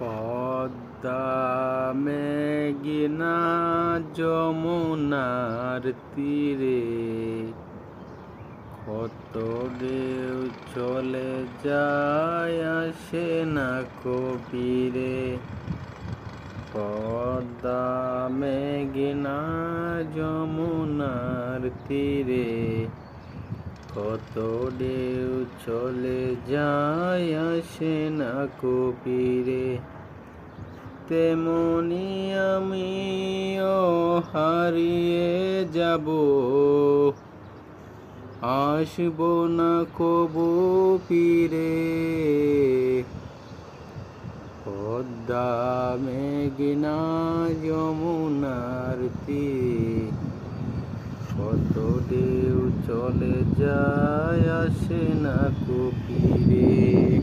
পদ্মা মেঘনা যমুনার তীরে কত ঢেউ চলে যায় আসে না কবিরে। পদ্মা মেঘনা যমুনার তীরে কত ঢেউ চলে যায় আসে না কবিরে। তেমনি আমিও হারিয়ে যাব, আসব না কবু ফিরে। পদ্মা মেঘনা যমুনার তীরে কত ঢেউ চলে যায় আসে না কবিরে।